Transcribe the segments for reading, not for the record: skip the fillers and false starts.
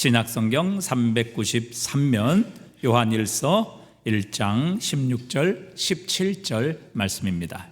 신약성경 393면 요한일서 1장 16절 17절 말씀입니다.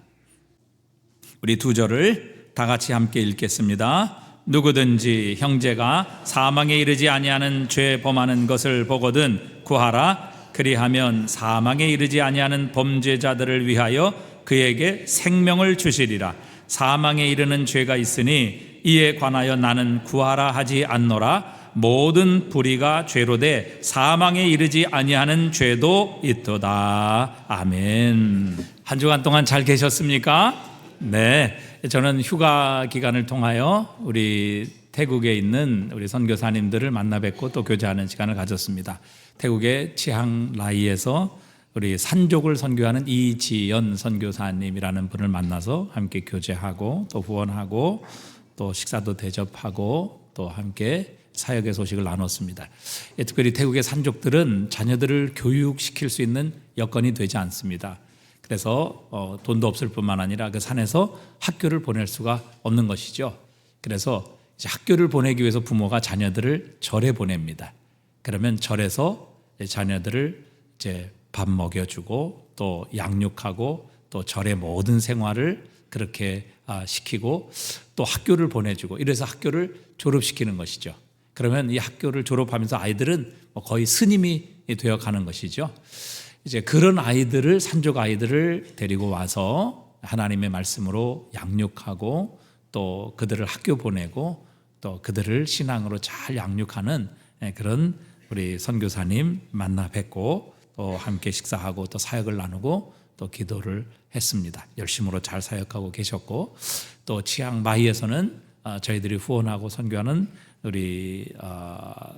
우리 두 절을 다 같이 함께 읽겠습니다. 누구든지 형제가 사망에 이르지 아니하는 죄 범하는 것을 보거든 구하라. 그리하면 사망에 이르지 아니하는 범죄자들을 위하여 그에게 생명을 주시리라. 사망에 이르는 죄가 있으니 이에 관하여 나는 구하라 하지 않노라. 모든 불의가 죄로 돼 사망에 이르지 아니하는 죄도 있도다. 아멘. 한 주간 동안 잘 계셨습니까? 네, 저는 휴가 기간을 통하여 우리 태국에 있는 우리 선교사님들을 만나 뵙고 또 교제하는 시간을 가졌습니다. 태국의 치앙라이에서 우리 산족을 선교하는 이지연 선교사님이라는 분을 만나서 함께 교제하고 또 후원하고 또 식사도 대접하고 또 함께 사역의 소식을 나눴습니다. 특별히 태국의 산족들은 자녀들을 교육시킬 수 있는 여건이 되지 않습니다. 그래서 돈도 없을 뿐만 아니라 그 산에서 학교를 보낼 수가 없는 것이죠. 그래서 이제 학교를 보내기 위해서 부모가 자녀들을 절에 보냅니다. 그러면 절에서 자녀들을 이제 밥 먹여주고 또 양육하고 또 절의 모든 생활을 그렇게 시키고 또 학교를 보내주고 이래서 학교를 졸업시키는 것이죠. 그러면 이 학교를 졸업하면서 아이들은 거의 스님이 되어 가는 것이죠. 이제 그런 아이들을, 산족 아이들을 데리고 와서 하나님의 말씀으로 양육하고 또 그들을 학교 보내고 또 그들을 신앙으로 잘 양육하는 그런 우리 선교사님 만나 뵙고 또 함께 식사하고 또 사역을 나누고 또 기도를 했습니다. 열심으로 잘 사역하고 계셨고 또 치앙마이에서는 저희들이 후원하고 선교하는 우리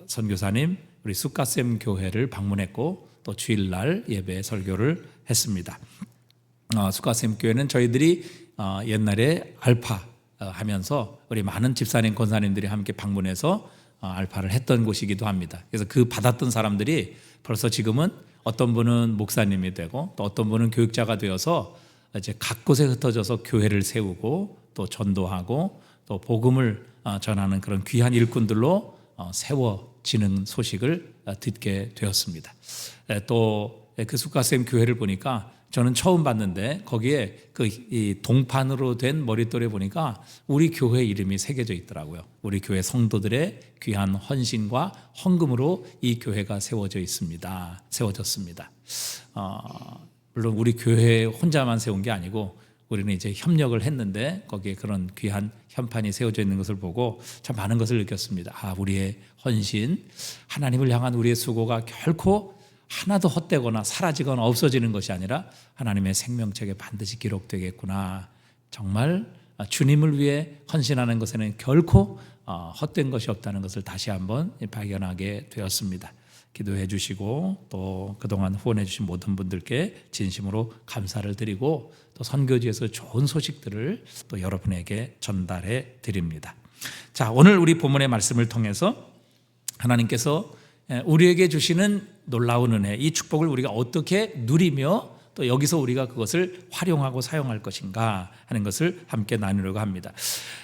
선교사님 우리 수카셈 교회를 방문했고 또 주일날 예배 설교를 했습니다. 수카셈 교회는 저희들이 옛날에 알파 하면서 우리 많은 집사님 권사님들이 함께 방문해서 알파를 했던 곳이기도 합니다. 그래서 그 받았던 사람들이 벌써 지금은 어떤 분은 목사님이 되고 또 어떤 분은 교육자가 되어서 이제 각 곳에 흩어져서 교회를 세우고 또 전도하고 또 복음을 전하는 그런 귀한 일꾼들로 세워지는 소식을 듣게 되었습니다. 또 그 수카셈 교회를 보니까 저는 처음 봤는데 거기에 이 동판으로 된 머릿돌에 보니까 우리 교회 이름이 새겨져 있더라고요. 우리 교회 성도들의 귀한 헌신과 헌금으로 이 교회가 세워졌습니다. 물론 우리 교회 혼자만 세운 게 아니고 우리는 이제 협력을 했는데 거기에 그런 귀한 현판이 세워져 있는 것을 보고 참 많은 것을 느꼈습니다. 우리의 헌신, 하나님을 향한 우리의 수고가 결코 하나도 헛되거나 사라지거나 없어지는 것이 아니라 하나님의 생명책에 반드시 기록되겠구나. 정말 주님을 위해 헌신하는 것에는 결코 헛된 것이 없다는 것을 다시 한번 발견하게 되었습니다. 기도해 주시고 또 그동안 후원해 주신 모든 분들께 진심으로 감사를 드리고 또 선교지에서 좋은 소식들을 또 여러분에게 전달해 드립니다. 자, 오늘 우리 본문의 말씀을 통해서 하나님께서 우리에게 주시는 놀라운 은혜, 이 축복을 우리가 어떻게 누리며 또 여기서 우리가 그것을 활용하고 사용할 것인가 하는 것을 함께 나누려고 합니다.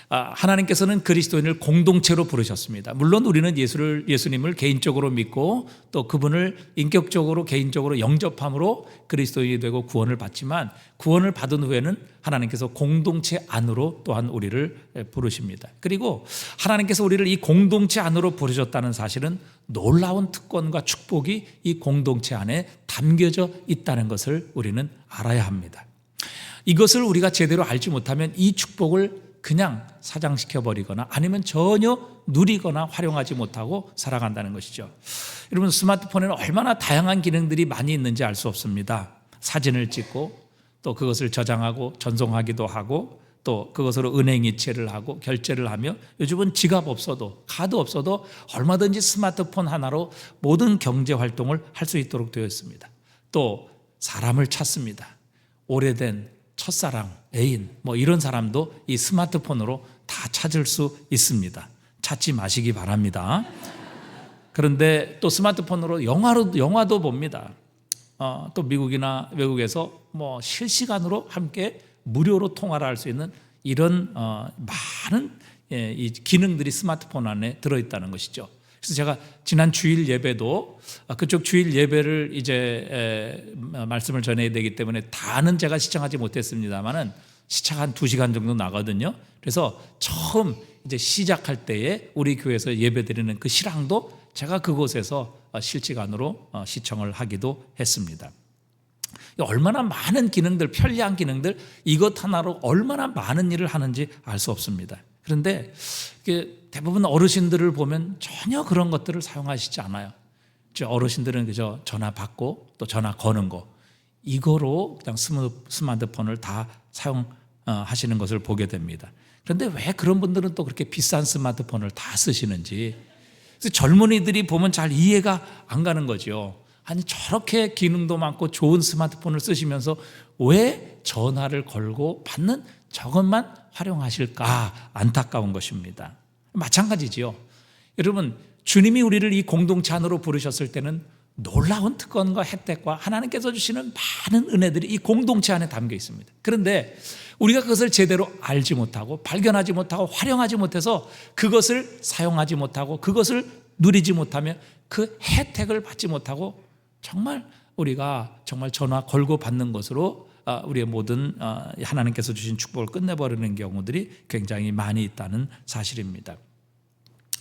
하나님께서는 그리스도인을 공동체로 부르셨습니다. 물론 우리는 예수님을 개인적으로 믿고 또 그분을 인격적으로 개인적으로 영접함으로 그리스도인이 되고 구원을 받지만 구원을 받은 후에는 하나님께서 공동체 안으로 또한 우리를 부르십니다. 그리고 하나님께서 우리를 이 공동체 안으로 부르셨다는 사실은 놀라운 특권과 축복이 이 공동체 안에 담겨져 있다는 것을 우리는 알아야 합니다. 이것을 우리가 제대로 알지 못하면 이 축복을 그냥 사장시켜버리거나 아니면 전혀 누리거나 활용하지 못하고 살아간다는 것이죠. 여러분, 스마트폰에는 얼마나 다양한 기능들이 많이 있는지 알 수 없습니다. 사진을 찍고 또 그것을 저장하고 전송하기도 하고 또 그것으로 은행 이체를 하고 결제를 하며 요즘은 지갑 없어도 카드 없어도 얼마든지 스마트폰 하나로 모든 경제 활동을 할 수 있도록 되어 있습니다. 또 사람을 찾습니다. 오래된 첫사랑, 애인 이런 사람도 이 스마트폰으로 다 찾을 수 있습니다. 찾지 마시기 바랍니다. 그런데 또 스마트폰으로 영화도 봅니다. 또 미국이나 외국에서 실시간으로 함께 무료로 통화를 할 수 있는 이런 많은 이 기능들이 스마트폰 안에 들어있다는 것이죠. 그래서 제가 지난 주일 예배도 그쪽 주일 예배를 이제 말씀을 전해야 되기 때문에 다는 제가 시청하지 못했습니다만은 시차가 한 2시간 정도 나거든요. 그래서 처음 이제 시작할 때에 우리 교회에서 예배드리는 그 실황도 제가 그곳에서 실시간으로 시청을 하기도 했습니다. 얼마나 많은 기능들, 편리한 기능들, 이것 하나로 얼마나 많은 일을 하는지 알 수 없습니다. 그런데 대부분 어르신들을 보면 전혀 그런 것들을 사용하시지 않아요. 어르신들은 그저 전화 받고 또 전화 거는 거, 이거로 그냥 스마트폰을 다 사용하시는 것을 보게 됩니다. 그런데 왜 그런 분들은 또 그렇게 비싼 스마트폰을 다 쓰시는지, 그래서 젊은이들이 보면 잘 이해가 안 가는 거죠. 아니, 저렇게 기능도 많고 좋은 스마트폰을 쓰시면서 왜 전화를 걸고 받는 저것만 활용하실까 안타까운 것입니다. 마찬가지지요. 여러분, 주님이 우리를 이 공동체 안으로 부르셨을 때는 놀라운 특권과 혜택과 하나님께서 주시는 많은 은혜들이 이 공동체 안에 담겨 있습니다. 그런데 우리가 그것을 제대로 알지 못하고 발견하지 못하고 활용하지 못해서 그것을 사용하지 못하고 그것을 누리지 못하며 그 혜택을 받지 못하고 정말 우리가 정말 전화 걸고 받는 것으로 우리의 모든 하나님께서 주신 축복을 끝내버리는 경우들이 굉장히 많이 있다는 사실입니다.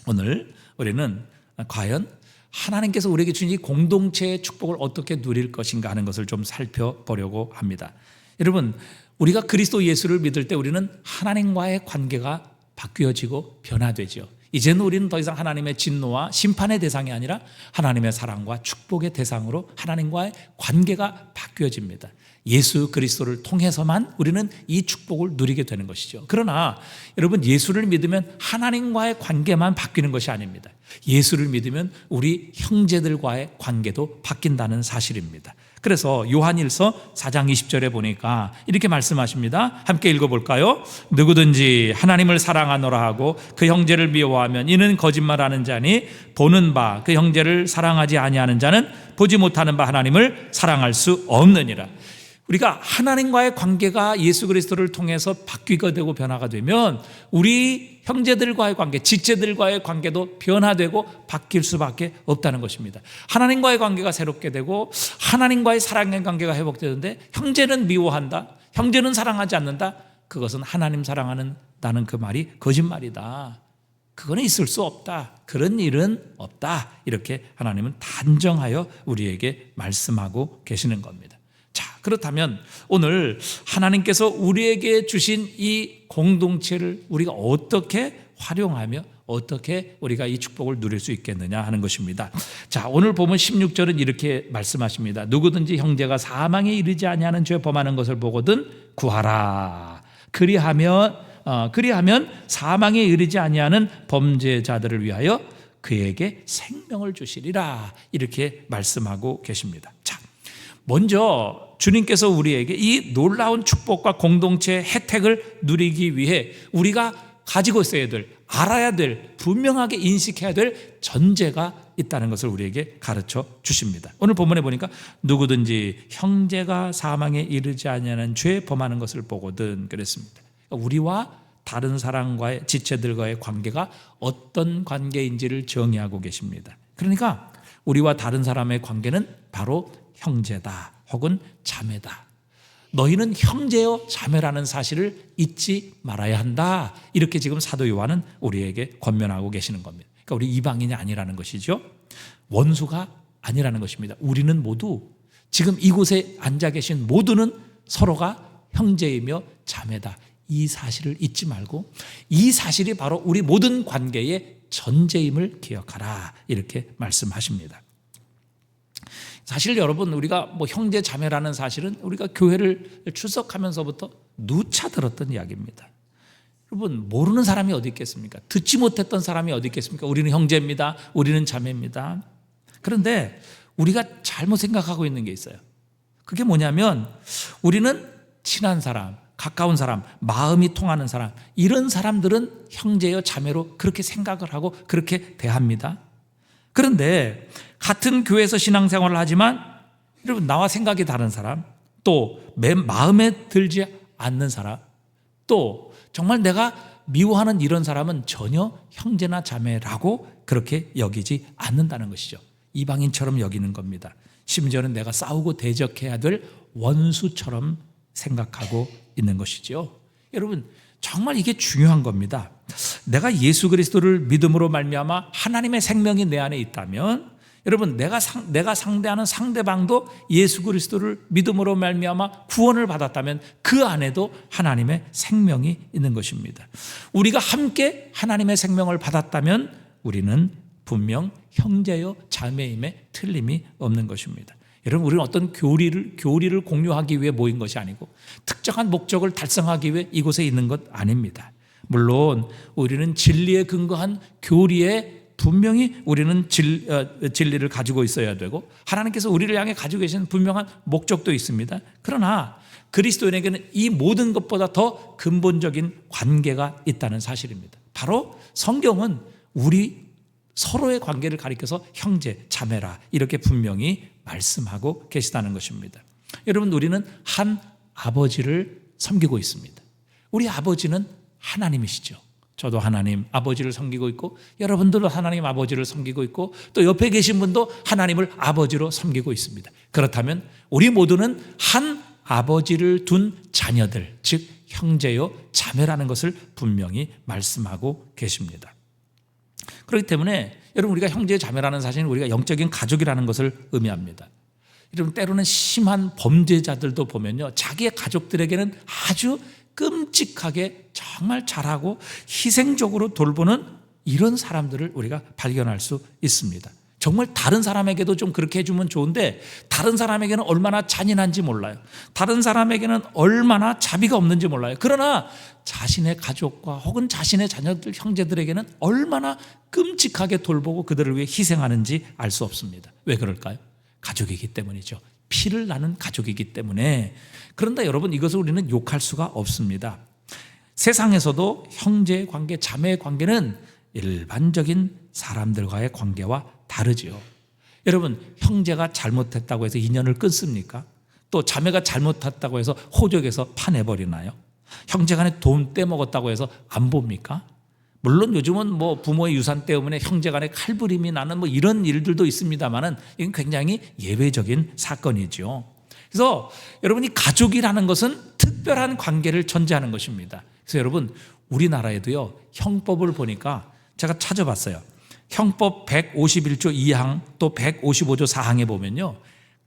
오늘 우리는 과연 하나님께서 우리에게 주신 이 공동체의 축복을 어떻게 누릴 것인가 하는 것을 좀 살펴보려고 합니다. 여러분, 우리가 그리스도 예수를 믿을 때 우리는 하나님과의 관계가 바뀌어지고 변화되죠. 이제는 우리는 더 이상 하나님의 진노와 심판의 대상이 아니라 하나님의 사랑과 축복의 대상으로 하나님과의 관계가 바뀌어집니다. 예수 그리스도를 통해서만 우리는 이 축복을 누리게 되는 것이죠. 그러나 여러분, 예수를 믿으면 하나님과의 관계만 바뀌는 것이 아닙니다. 예수를 믿으면 우리 형제들과의 관계도 바뀐다는 사실입니다. 그래서 요한일서 4장 20절에 보니까 이렇게 말씀하십니다. 함께 읽어볼까요? 누구든지 하나님을 사랑하노라 하고 그 형제를 미워하면 이는 거짓말하는 자니 보는 바 그 형제를 사랑하지 아니하는 자는 보지 못하는 바 하나님을 사랑할 수 없느니라. 우리가 하나님과의 관계가 예수 그리스도를 통해서 바뀌게 되고 변화가 되면 우리 형제들과의 관계, 지체들과의 관계도 변화되고 바뀔 수밖에 없다는 것입니다. 하나님과의 관계가 새롭게 되고 하나님과의 사랑의 관계가 회복되는데 형제는 미워한다, 형제는 사랑하지 않는다, 그것은 하나님 사랑하는다는 그 말이 거짓말이다. 그거는 있을 수 없다. 그런 일은 없다. 이렇게 하나님은 단정하여 우리에게 말씀하고 계시는 겁니다. 자, 그렇다면 오늘 하나님께서 우리에게 주신 이 공동체를 우리가 어떻게 활용하며 어떻게 우리가 이 축복을 누릴 수 있겠느냐 하는 것입니다. 자, 오늘 보면 16절은 이렇게 말씀하십니다. 누구든지 형제가 사망에 이르지 아니하는 죄 범하는 것을 보거든 구하라. 그리하면 사망에 이르지 아니하는 범죄자들을 위하여 그에게 생명을 주시리라. 이렇게 말씀하고 계십니다. 자, 먼저 주님께서 우리에게 이 놀라운 축복과 공동체의 혜택을 누리기 위해 우리가 가지고 있어야 될, 알아야 될, 분명하게 인식해야 될 전제가 있다는 것을 우리에게 가르쳐 주십니다. 오늘 본문에 보니까 누구든지 형제가 사망에 이르지 아니하는 죄 범하는 것을 보거든 그랬습니다. 우리와 다른 사람과의 지체들과의 관계가 어떤 관계인지를 정의하고 계십니다. 그러니까 우리와 다른 사람의 관계는 바로 형제다 혹은 자매다. 너희는 형제요 자매라는 사실을 잊지 말아야 한다. 이렇게 지금 사도 요한은 우리에게 권면하고 계시는 겁니다. 그러니까 우리 이방인이 아니라는 것이죠. 원수가 아니라는 것입니다. 우리는 모두 지금 이곳에 앉아 계신 모두는 서로가 형제이며 자매다. 이 사실을 잊지 말고 이 사실이 바로 우리 모든 관계의 전제임을 기억하라. 이렇게 말씀하십니다. 사실 여러분, 우리가 형제 자매라는 사실은 우리가 교회를 출석하면서부터 누차 들었던 이야기입니다. 여러분, 모르는 사람이 어디 있겠습니까? 듣지 못했던 사람이 어디 있겠습니까? 우리는 형제입니다. 우리는 자매입니다. 그런데 우리가 잘못 생각하고 있는 게 있어요. 그게 뭐냐면 우리는 친한 사람, 가까운 사람, 마음이 통하는 사람, 이런 사람들은 형제여 자매로 그렇게 생각을 하고 그렇게 대합니다. 그런데 같은 교회에서 신앙생활을 하지만 여러분, 나와 생각이 다른 사람, 또 마음에 들지 않는 사람, 또 정말 내가 미워하는 이런 사람은 전혀 형제나 자매라고 그렇게 여기지 않는다는 것이죠. 이방인처럼 여기는 겁니다. 심지어는 내가 싸우고 대적해야 될 원수처럼 생각하고 있는 것이죠. 여러분, 정말 이게 중요한 겁니다. 내가 예수 그리스도를 믿음으로 말미암아 하나님의 생명이 내 안에 있다면, 여러분, 내가 상대하는 상대방도 예수 그리스도를 믿음으로 말미암아 구원을 받았다면 그 안에도 하나님의 생명이 있는 것입니다. 우리가 함께 하나님의 생명을 받았다면 우리는 분명 형제요 자매임에 틀림이 없는 것입니다. 여러분, 우리는 어떤 교리를 공유하기 위해 모인 것이 아니고 특정한 목적을 달성하기 위해 이곳에 있는 것 아닙니다. 물론 우리는 진리에 근거한 교리에 분명히 우리는 진리를 가지고 있어야 되고 하나님께서 우리를 향해 가지고 계신 분명한 목적도 있습니다. 그러나 그리스도인에게는 이 모든 것보다 더 근본적인 관계가 있다는 사실입니다. 바로 성경은 우리 서로의 관계를 가리켜서 형제, 자매라 이렇게 분명히 말씀하고 계시다는 것입니다. 여러분, 우리는 한 아버지를 섬기고 있습니다. 우리 아버지는 하나님이시죠. 저도 하나님 아버지를 섬기고 있고 여러분들도 하나님 아버지를 섬기고 있고 또 옆에 계신 분도 하나님을 아버지로 섬기고 있습니다. 그렇다면 우리 모두는 한 아버지를 둔 자녀들, 즉 형제요 자매라는 것을 분명히 말씀하고 계십니다. 그렇기 때문에 여러분, 우리가 형제 자매라는 사실은 우리가 영적인 가족이라는 것을 의미합니다. 여러분, 때로는 심한 범죄자들도 보면요, 자기의 가족들에게는 아주 끔찍하게 정말 잘하고 희생적으로 돌보는 이런 사람들을 우리가 발견할 수 있습니다. 정말 다른 사람에게도 좀 그렇게 해주면 좋은데 다른 사람에게는 얼마나 잔인한지 몰라요. 다른 사람에게는 얼마나 자비가 없는지 몰라요. 그러나 자신의 가족과 혹은 자신의 자녀들, 형제들에게는 얼마나 끔찍하게 돌보고 그들을 위해 희생하는지 알 수 없습니다. 왜 그럴까요? 가족이기 때문이죠. 피를 나눈 가족이기 때문에. 그런데 여러분, 이것을 우리는 욕할 수가 없습니다. 세상에서도 형제의 관계, 자매의 관계는 일반적인 사람들과의 관계와 다르지요. 여러분, 형제가 잘못했다고 해서 인연을 끊습니까? 또 자매가 잘못했다고 해서 호적에서 파내버리나요? 형제간에 돈 떼먹었다고 해서 안 봅니까? 물론 요즘은 뭐 부모의 유산 때문에 형제간에 칼부림이 나는 뭐 이런 일들도 있습니다만은 이건 굉장히 예외적인 사건이죠. 그래서 여러분이 가족이라는 것은 특별한 관계를 전제하는 것입니다. 그래서 여러분, 우리나라에도요 형법을 보니까 제가 찾아봤어요. 형법 151조 2항 또 155조 4항에 보면요,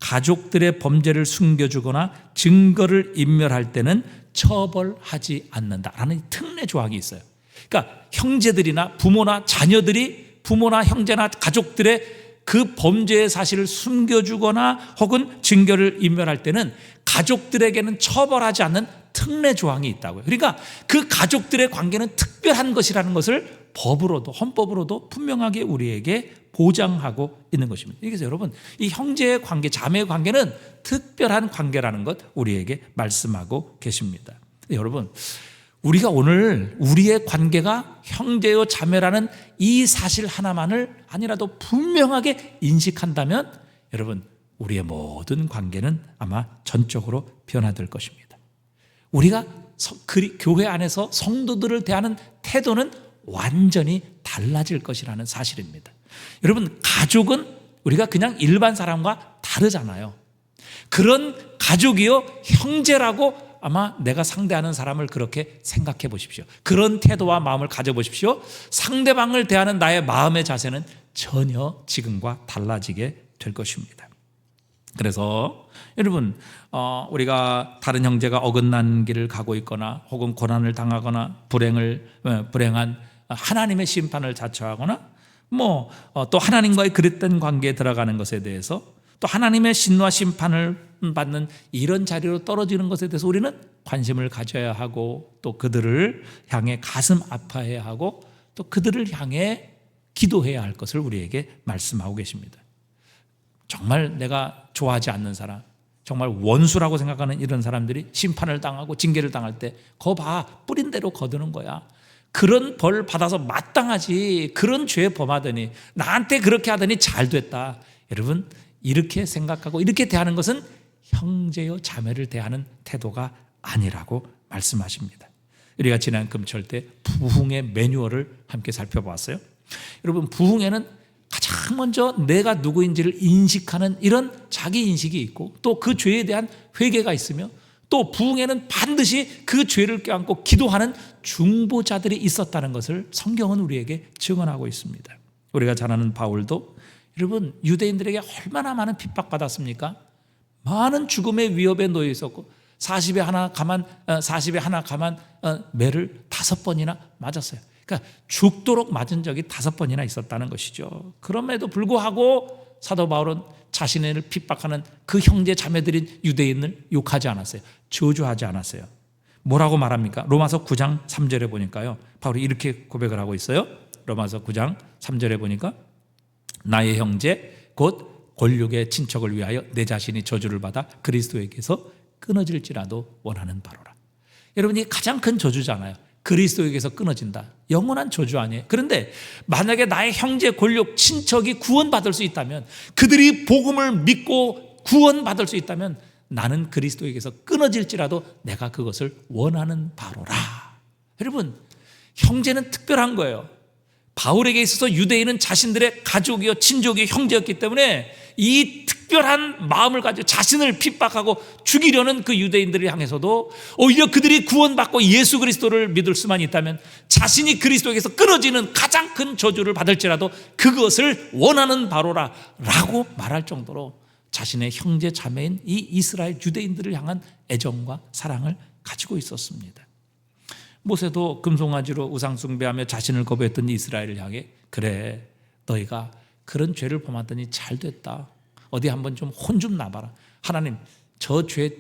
가족들의 범죄를 숨겨주거나 증거를 인멸할 때는 처벌하지 않는다라는 특례 조항이 있어요. 그러니까 형제들이나 부모나 자녀들이 부모나 형제나 가족들의 그 범죄의 사실을 숨겨주거나 혹은 증거를 인멸할 때는 가족들에게는 처벌하지 않는 특례 조항이 있다고요. 그러니까 그 가족들의 관계는 특별한 것이라는 것을 법으로도 헌법으로도 분명하게 우리에게 보장하고 있는 것입니다. 그래서 여러분, 이 형제의 관계, 자매의 관계는 특별한 관계라는 것 우리에게 말씀하고 계십니다. 여러분, 우리가 오늘 우리의 관계가 형제요 자매라는 이 사실 하나만을 아니라도 분명하게 인식한다면 여러분, 우리의 모든 관계는 아마 전적으로 변화될 것입니다. 우리가 교회 안에서 성도들을 대하는 태도는 완전히 달라질 것이라는 사실입니다. 여러분, 가족은 우리가 그냥 일반 사람과 다르잖아요. 그런 가족이요 형제라고 아마 내가 상대하는 사람을 그렇게 생각해 보십시오. 그런 태도와 마음을 가져보십시오. 상대방을 대하는 나의 마음의 자세는 전혀 지금과 달라지게 될 것입니다. 그래서 여러분, 우리가 다른 형제가 어긋난 길을 가고 있거나 혹은 고난을 당하거나 불행한 하나님의 심판을 자처하거나 또 하나님과의 그릇된 관계에 들어가는 것에 대해서 또 하나님의 신과 심판을 받는 이런 자리로 떨어지는 것에 대해서 우리는 관심을 가져야 하고 또 그들을 향해 가슴 아파해야 하고 또 그들을 향해 기도해야 할 것을 우리에게 말씀하고 계십니다. 정말 내가 좋아하지 않는 사람, 정말 원수라고 생각하는 이런 사람들이 심판을 당하고 징계를 당할 때 거 봐, 뿌린 대로 거두는 거야. 그런 벌 받아서 마땅하지, 그런 죄 범하더니 나한테 그렇게 하더니 잘 됐다. 여러분, 이렇게 생각하고 이렇게 대하는 것은 형제요 자매를 대하는 태도가 아니라고 말씀하십니다. 우리가 지난 금철 때 부흥의 매뉴얼을 함께 살펴봤어요. 여러분, 부흥에는 가장 먼저 내가 누구인지를 인식하는 이런 자기 인식이 있고, 또 그 죄에 대한 회개가 있으며, 또 부흥에는 반드시 그 죄를 껴안고 기도하는 중보자들이 있었다는 것을 성경은 우리에게 증언하고 있습니다. 우리가 잘 아는 바울도 여러분, 유대인들에게 얼마나 많은 핍박받았습니까? 많은 죽음의 위협에 놓여 있었고 40에 하나 가만 매를 5번이나 맞았어요. 그러니까 죽도록 맞은 적이 5번이나 있었다는 것이죠. 그럼에도 불구하고 사도 바울은 자신을 핍박하는 그 형제 자매들인 유대인을 욕하지 않았어요. 저주하지 않았어요. 뭐라고 말합니까? 로마서 9장 3절에 보니까요, 바울이 이렇게 고백을 하고 있어요. 로마서 9장 3절에 보니까 나의 형제 곧 권력의 친척을 위하여 내 자신이 저주를 받아 그리스도에게서 끊어질지라도 원하는 바로라. 여러분, 이게 가장 큰 저주잖아요. 그리스도에게서 끊어진다. 영원한 저주 아니에요. 그런데 만약에 나의 형제, 권력, 친척이 구원받을 수 있다면, 그들이 복음을 믿고 구원받을 수 있다면 나는 그리스도에게서 끊어질지라도 내가 그것을 원하는 바로라. 여러분, 형제는 특별한 거예요. 바울에게 있어서 유대인은 자신들의 가족이요 친족이요 형제였기 때문에 이 특별한 마음을 가지고 자신을 핍박하고 죽이려는 그 유대인들을 향해서도 오히려 그들이 구원받고 예수 그리스도를 믿을 수만 있다면 자신이 그리스도에게서 끊어지는 가장 큰 저주를 받을지라도 그것을 원하는 바로라 라고 말할 정도로 자신의 형제 자매인 이 이스라엘 유대인들을 향한 애정과 사랑을 가지고 있었습니다. 모세도 금송아지로 우상 숭배하며 자신을 거부했던 이스라엘을 향해, 그래 너희가 그런 죄를 범하더니 잘 됐다. 어디 한번 좀 혼 좀 나봐라. 하나님 저 죄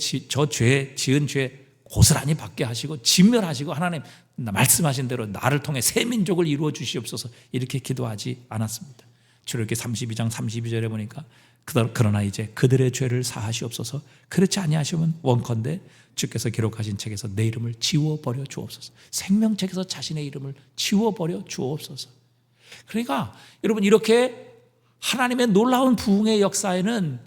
지은 죄 고스란히 받게 하시고 진멸하시고 하나님 말씀하신 대로 나를 통해 새 민족을 이루어 주시옵소서, 이렇게 기도하지 않았습니다. 출애굽기 32장 32절에 보니까 그러나 이제 그들의 죄를 사하시옵소서, 그렇지 아니하시면 원컨대 주께서 기록하신 책에서 내 이름을 지워버려 주옵소서. 생명책에서 자신의 이름을 지워버려 주옵소서. 그러니까 여러분, 이렇게 하나님의 놀라운 부흥의 역사에는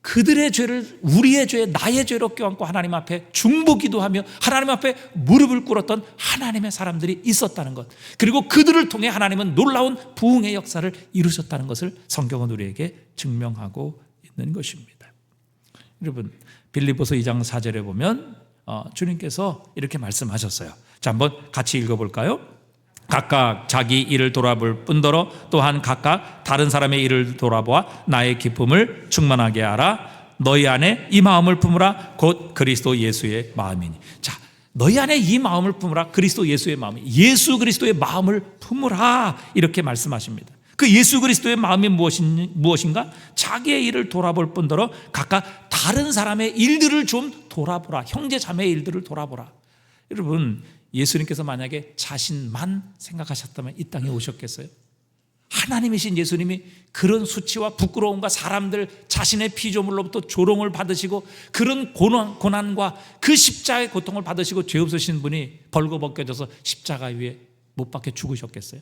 그들의 죄를 우리의 죄, 나의 죄로 껴안고 하나님 앞에 중보기도하며 하나님 앞에 무릎을 꿇었던 하나님의 사람들이 있었다는 것, 그리고 그들을 통해 하나님은 놀라운 부흥의 역사를 이루셨다는 것을 성경은 우리에게 증명하고 있는 것입니다. 여러분, 빌립보서 2장 4절에 보면 주님께서 이렇게 말씀하셨어요. 자, 한번 같이 읽어볼까요? 각각 자기 일을 돌아볼 뿐더러 또한 각각 다른 사람의 일을 돌아보아 나의 기쁨을 충만하게 하라. 너희 안에 이 마음을 품으라. 곧 그리스도 예수의 마음이니. 자, 너희 안에 이 마음을 품으라. 그리스도 예수의 마음이, 예수 그리스도의 마음을 품으라, 이렇게 말씀하십니다. 그 예수 그리스도의 마음이 무엇인가? 자기의 일을 돌아볼 뿐더러 각각 다른 사람의 일들을 좀 돌아보라. 형제 자매의 일들을 돌아보라. 여러분, 예수님께서 만약에 자신만 생각하셨다면 이 땅에 오셨겠어요? 하나님이신 예수님이 그런 수치와 부끄러움과 사람들 자신의 피조물로부터 조롱을 받으시고 그런 고난과 그 십자가의 고통을 받으시고 죄 없으신 분이 벌거벗겨져서 십자가 위에 못 박혀 죽으셨겠어요?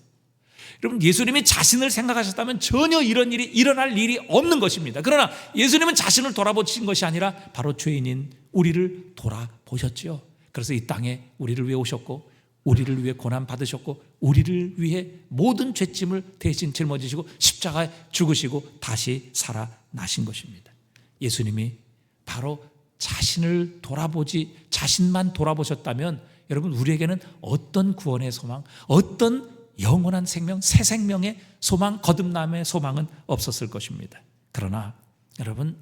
여러분, 예수님이 자신을 생각하셨다면 전혀 이런 일이 일어날 일이 없는 것입니다. 그러나 예수님은 자신을 돌아보신 것이 아니라 바로 죄인인 우리를 돌아보셨지요. 그래서 이 땅에 우리를 위해 오셨고, 우리를 위해 고난 받으셨고, 우리를 위해 모든 죄짐을 대신 짊어지시고 십자가에 죽으시고 다시 살아나신 것입니다. 예수님이 바로 자신만 돌아보셨다면 여러분, 우리에게는 어떤 구원의 소망, 어떤 영원한 생명, 새 생명의 소망, 거듭남의 소망은 없었을 것입니다. 그러나 여러분,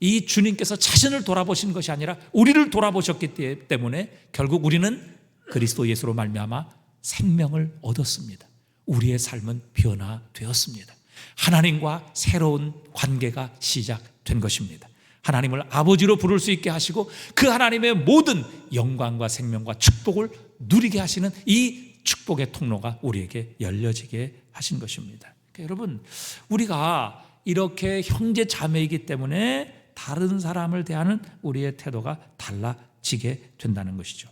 이 주님께서 자신을 돌아보신 것이 아니라 우리를 돌아보셨기 때문에 결국 우리는 그리스도 예수로 말미암아 생명을 얻었습니다. 우리의 삶은 변화되었습니다. 하나님과 새로운 관계가 시작된 것입니다. 하나님을 아버지로 부를 수 있게 하시고 그 하나님의 모든 영광과 생명과 축복을 누리게 하시는 이 축복의 통로가 우리에게 열려지게 하신 것입니다. 그러니까 여러분, 우리가 이렇게 형제 자매이기 때문에 다른 사람을 대하는 우리의 태도가 달라지게 된다는 것이죠.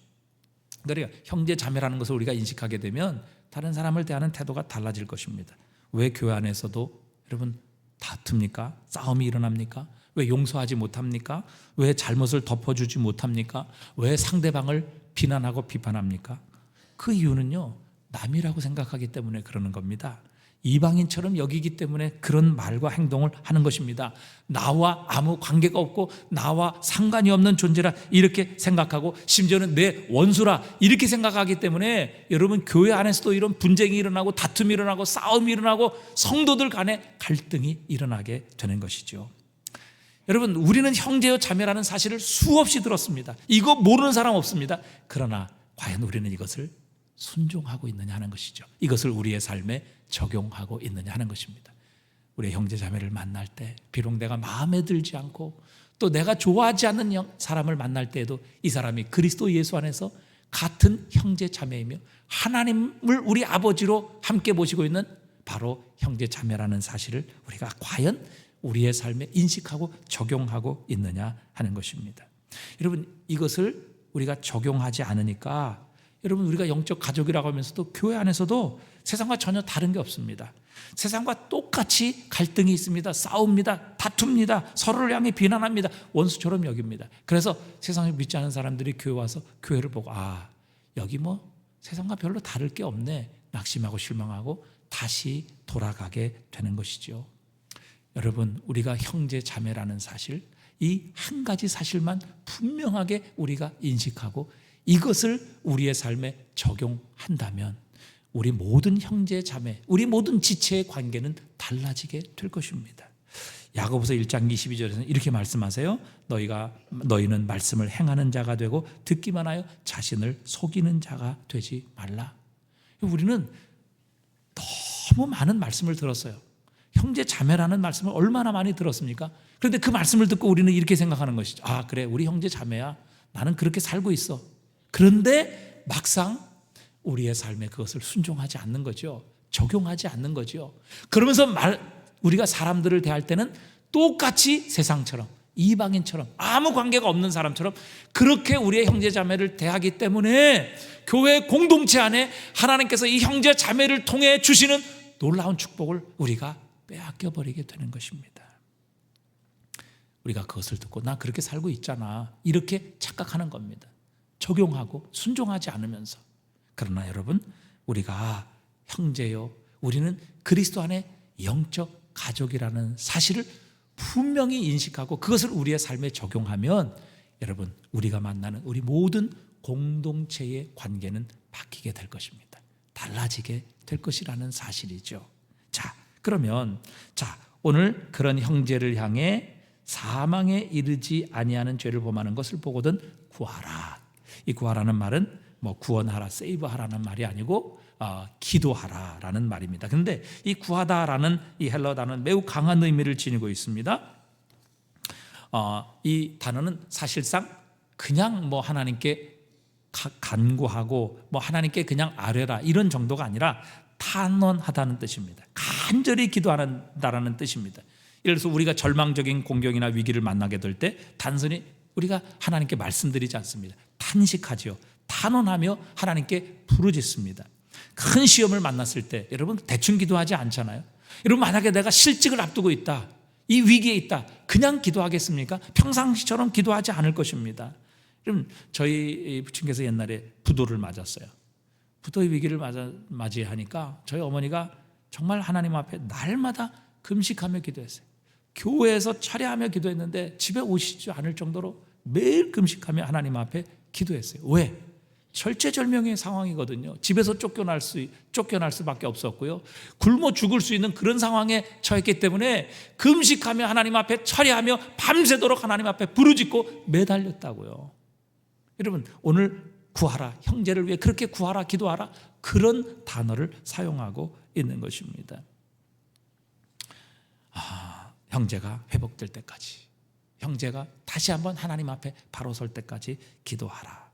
그러니까 형제 자매라는 것을 우리가 인식하게 되면 다른 사람을 대하는 태도가 달라질 것입니다. 왜 교회 안에서도 여러분 다툽니까? 싸움이 일어납니까? 왜 용서하지 못합니까? 왜 잘못을 덮어주지 못합니까? 왜 상대방을 비난하고 비판합니까? 그 이유는요, 남이라고 생각하기 때문에 그러는 겁니다. 이방인처럼 여기기 때문에 그런 말과 행동을 하는 것입니다. 나와 아무 관계가 없고 나와 상관이 없는 존재라 이렇게 생각하고, 심지어는 내 원수라 이렇게 생각하기 때문에 여러분, 교회 안에서도 이런 분쟁이 일어나고 다툼이 일어나고 싸움이 일어나고 성도들 간에 갈등이 일어나게 되는 것이죠. 여러분, 우리는 형제요 자매라는 사실을 수없이 들었습니다. 이거 모르는 사람 없습니다. 그러나 과연 우리는 이것을 순종하고 있느냐 하는 것이죠. 이것을 우리의 삶에 적용하고 있느냐 하는 것입니다. 우리의 형제 자매를 만날 때 비록 내가 마음에 들지 않고 또 내가 좋아하지 않는 사람을 만날 때에도 이 사람이 그리스도 예수 안에서 같은 형제 자매이며 하나님을 우리 아버지로 함께 모시고 있는 바로 형제 자매라는 사실을 우리가 과연 우리의 삶에 인식하고 적용하고 있느냐 하는 것입니다. 여러분, 이것을 우리가 적용하지 않으니까 여러분, 우리가 영적 가족이라고 하면서도 교회 안에서도 세상과 전혀 다른 게 없습니다. 세상과 똑같이 갈등이 있습니다. 싸웁니다. 다툽니다. 서로를 향해 비난합니다. 원수처럼 여깁니다. 그래서 세상을 믿지 않은 사람들이 교회 와서 교회를 보고, 아, 여기 뭐 세상과 별로 다를 게 없네, 낙심하고 실망하고 다시 돌아가게 되는 것이죠. 여러분, 우리가 형제 자매라는 사실, 이 한 가지 사실만 분명하게 우리가 인식하고 이것을 우리의 삶에 적용한다면 우리 모든 형제 자매, 우리 모든 지체의 관계는 달라지게 될 것입니다. 야고보서 1장 22절에서는 이렇게 말씀하세요. 너희는 말씀을 행하는 자가 되고 듣기만 하여 자신을 속이는 자가 되지 말라. 우리는 너무 많은 말씀을 들었어요. 형제 자매라는 말씀을 얼마나 많이 들었습니까? 그런데 그 말씀을 듣고 우리는 이렇게 생각하는 것이죠. 아, 그래, 우리 형제 자매야. 나는 그렇게 살고 있어. 그런데 막상 우리의 삶에 그것을 순종하지 않는 거죠. 적용하지 않는 거죠. 그러면서 우리가 사람들을 대할 때는 똑같이 세상처럼, 이방인처럼, 아무 관계가 없는 사람처럼 그렇게 우리의 형제 자매를 대하기 때문에 교회 공동체 안에 하나님께서 이 형제 자매를 통해 주시는 놀라운 축복을 우리가 빼앗겨 버리게 되는 것입니다. 우리가 그것을 듣고 나 그렇게 살고 있잖아, 이렇게 착각하는 겁니다. 적용하고 순종하지 않으면서. 그러나 여러분, 우리가 형제요, 우리는 그리스도 안에 영적 가족이라는 사실을 분명히 인식하고 그것을 우리의 삶에 적용하면 여러분, 우리가 만나는 우리 모든 공동체의 관계는 바뀌게 될 것입니다. 달라지게 될 것이라는 사실이죠. 자, 그러면 오늘 그런 형제를 향해 사망에 이르지 아니하는 죄를 범하는 것을 보거든 구하라. 이 구하라는 말은 뭐 구원하라, 세이브하라는 말이 아니고 기도하라라는 말입니다. 그런데 이 구하다라는 이 헬러 단어는 매우 강한 의미를 지니고 있습니다. 이 단어는 사실상 그냥 뭐 하나님께 간구하고 뭐 하나님께 그냥 아뢰라 이런 정도가 아니라 탄원하다는 뜻입니다. 간절히 기도한다라는 뜻입니다. 예를 들어서 우리가 절망적인 공경이나 위기를 만나게 될 때 단순히 우리가 하나님께 말씀드리지 않습니다. 탄식하지요. 탄원하며 하나님께 부르짖습니다. 큰 시험을 만났을 때 여러분 대충 기도하지 않잖아요. 여러분, 만약에 내가 실직을 앞두고 있다, 이 위기에 있다, 그냥 기도하겠습니까? 평상시처럼 기도하지 않을 것입니다. 여러분, 저희 부친께서 옛날에 부도를 맞았어요. 부도의 위기를 맞이하니까 저희 어머니가 정말 하나님 앞에 날마다 금식하며 기도했어요. 교회에서 차례하며 기도했는데 집에 오시지 않을 정도로 매일 금식하며 하나님 앞에 기도했어요. 왜? 절체절명의 상황이거든요. 집에서 쫓겨날 수밖에 없었고요. 굶어 죽을 수 있는 그런 상황에 처했기 때문에 금식하며 하나님 앞에 철회하며 밤새도록 하나님 앞에 부르짖고 매달렸다고요. 여러분, 오늘 구하라, 형제를 위해 그렇게 구하라, 기도하라, 그런 단어를 사용하고 있는 것입니다. 형제가 회복될 때까지, 형제가 다시 한번 하나님 앞에 바로 설 때까지 기도하라.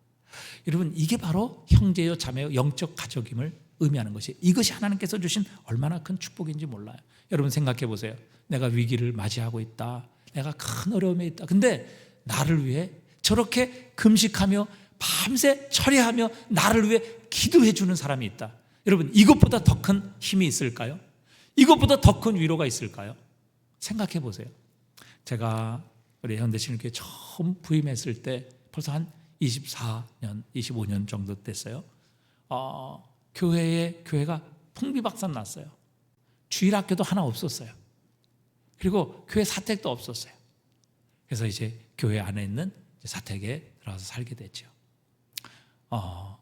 여러분, 이게 바로 형제요 자매요 영적 가족임을 의미하는 것이, 이것이 하나님께서 주신 얼마나 큰 축복인지 몰라요. 여러분, 생각해 보세요. 내가 위기를 맞이하고 있다, 내가 큰 어려움에 있다. 근데 나를 위해 저렇게 금식하며 밤새 철회하며 나를 위해 기도해 주는 사람이 있다. 여러분, 이것보다 더 큰 힘이 있을까요? 이것보다 더 큰 위로가 있을까요? 생각해 보세요. 제가 우리 현대신교회 처음 부임했을 때 벌써 한 24년, 25년 정도 됐어요. 교회가 풍비박산 났어요. 주일학교도 하나 없었어요. 그리고 교회 사택도 없었어요. 그래서 이제 교회 안에 있는 사택에 들어가서 살게 됐죠.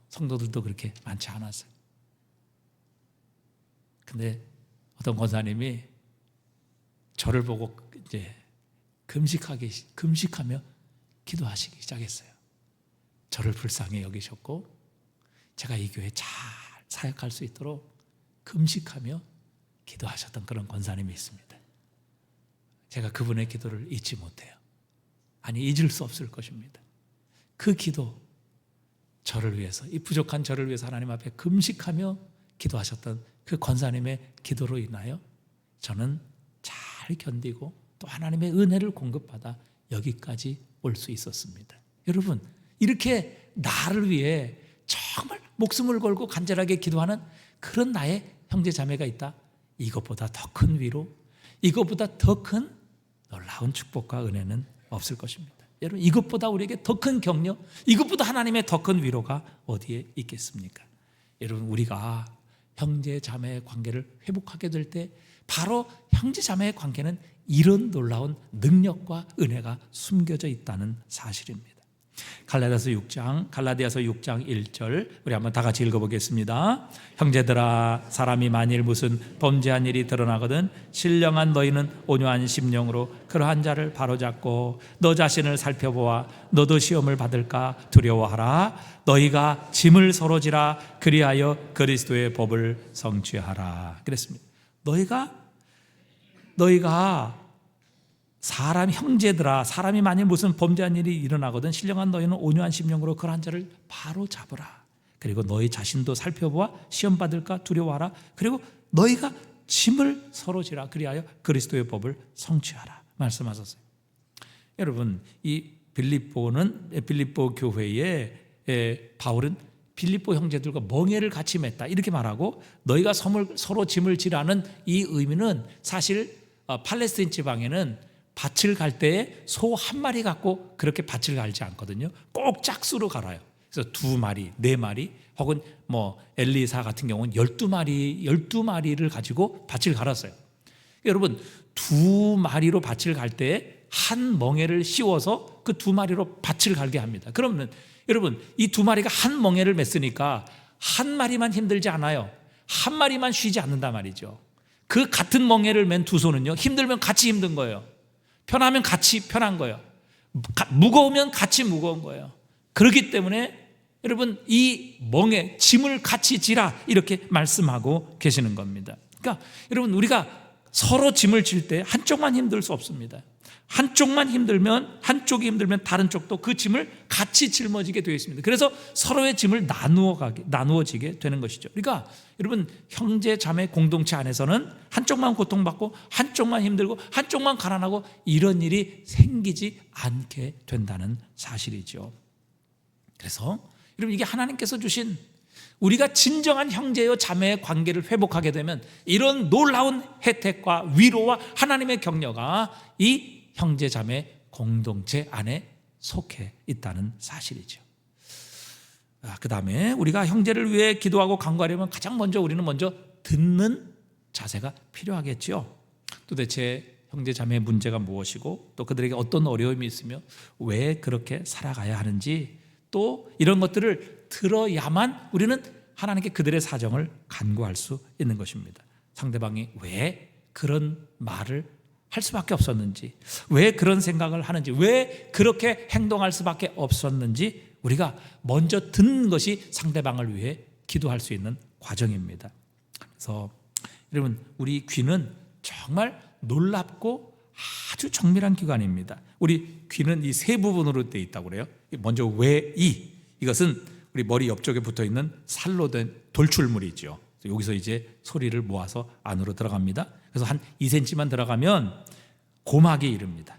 성도들도 그렇게 많지 않았어요. 근데 어떤 권사님이 저를 보고 이제 금식하며 기도하시기 시작했어요. 저를 불쌍히 여기셨고 제가 이 교회에 잘 사역할 수 있도록 금식하며 기도하셨던 그런 권사님이 있습니다. 제가 그분의 기도를 잊지 못해요. 아니, 잊을 수 없을 것입니다. 그 기도, 저를 위해서, 이 부족한 저를 위해서 하나님 앞에 금식하며 기도하셨던 그 권사님의 기도로 인하여 저는 잘 견디고 또 하나님의 은혜를 공급받아 여기까지 올 수 있었습니다. 여러분, 이렇게 나를 위해 정말 목숨을 걸고 간절하게 기도하는 그런 나의 형제 자매가 있다. 이것보다 더 큰 위로, 이것보다 더 큰 놀라운 축복과 은혜는 없을 것입니다. 여러분, 이것보다 우리에게 더 큰 격려, 이것보다 하나님의 더 큰 위로가 어디에 있겠습니까? 여러분, 우리가 형제 자매의 관계를 회복하게 될 때 바로 형제 자매의 관계는 이런 놀라운 능력과 은혜가 숨겨져 있다는 사실입니다. 갈라디아서 6장 1절 우리 한번 다 같이 읽어보겠습니다. 형제들아, 사람이 만일 무슨 범죄한 일이 드러나거든 신령한 너희는 온유한 심령으로 그러한 자를 바로잡고 너 자신을 살펴보아 너도 시험을 받을까 두려워하라. 너희가 짐을 서로 지라. 그리하여 그리스도의 법을 성취하라. 그랬습니다. 너희가 사람 형제들아, 사람이 만일 무슨 범죄한 일이 일어나거든 신령한 너희는 온유한 심령으로 그러한 자를 바로 잡으라. 그리고 너희 자신도 살펴보아 시험 받을까 두려워하라. 그리고 너희가 짐을 서로 지라. 그리하여 그리스도의 법을 성취하라 말씀하셨어요. 여러분, 이 빌립보 교회에 바울은 빌립보 형제들과 멍에를 같이 맺다 이렇게 말하고, 너희가 서로 짐을 지라는 이 의미는 사실 팔레스타인 지방에는 밭을 갈 때에 소 한 마리 갖고 그렇게 밭을 갈지 않거든요. 꼭 짝수로 갈아요. 그래서 2마리, 4마리 혹은 엘리사 같은 경우는 12마리를 가지고 밭을 갈았어요. 여러분, 2마리로 밭을 갈 때에 한 멍에를 씌워서 그 2마리로 밭을 갈게 합니다. 그러면 여러분, 이 2마리가 한 멍에를 맸으니까 한 마리만 힘들지 않아요. 한 마리만 쉬지 않는단 말이죠. 그 같은 멍에를 맨 두 손은요, 힘들면 같이 힘든 거예요. 편하면 같이 편한 거예요. 무거우면 같이 무거운 거예요. 그렇기 때문에 여러분, 이 멍에 짐을 같이 지라 이렇게 말씀하고 계시는 겁니다. 그러니까 여러분, 우리가 서로 짐을 질 때 한쪽만 힘들 수 없습니다. 한쪽이 힘들면 다른 쪽도 그 짐을 같이 짊어지게 되어 있습니다. 그래서 서로의 짐을 나누어지게 되는 것이죠. 그러니까 여러분, 형제 자매 공동체 안에서는 한쪽만 고통받고 한쪽만 힘들고 한쪽만 가난하고 이런 일이 생기지 않게 된다는 사실이죠. 그래서 여러분, 이게 하나님께서 주신, 우리가 진정한 형제요 자매의 관계를 회복하게 되면 이런 놀라운 혜택과 위로와 하나님의 격려가 이 형제 자매 공동체 안에 속해 있다는 사실이죠. 그 다음에 우리가 형제를 위해 기도하고 간구하려면 가장 먼저 우리는 듣는 자세가 필요하겠죠. 도대체 형제 자매의 문제가 무엇이고 또 그들에게 어떤 어려움이 있으며 왜 그렇게 살아가야 하는지, 또 이런 것들을 들어야만 우리는 하나님께 그들의 사정을 간구할 수 있는 것입니다. 상대방이 왜 그런 말을 할 수밖에 없었는지, 왜 그런 생각을 하는지, 왜 그렇게 행동할 수밖에 없었는지 우리가 먼저 듣는 것이 상대방을 위해 기도할 수 있는 과정입니다. 그래서 여러분, 우리 귀는 정말 놀랍고 아주 정밀한 기관입니다. 우리 귀는 이 세 부분으로 되어 있다고 그래요. 먼저 외이, 이것은 우리 머리 옆쪽에 붙어있는 살로 된 돌출물이죠. 여기서 이제 소리를 모아서 안으로 들어갑니다. 그래서 한 2cm만 들어가면 고막에 이릅니다.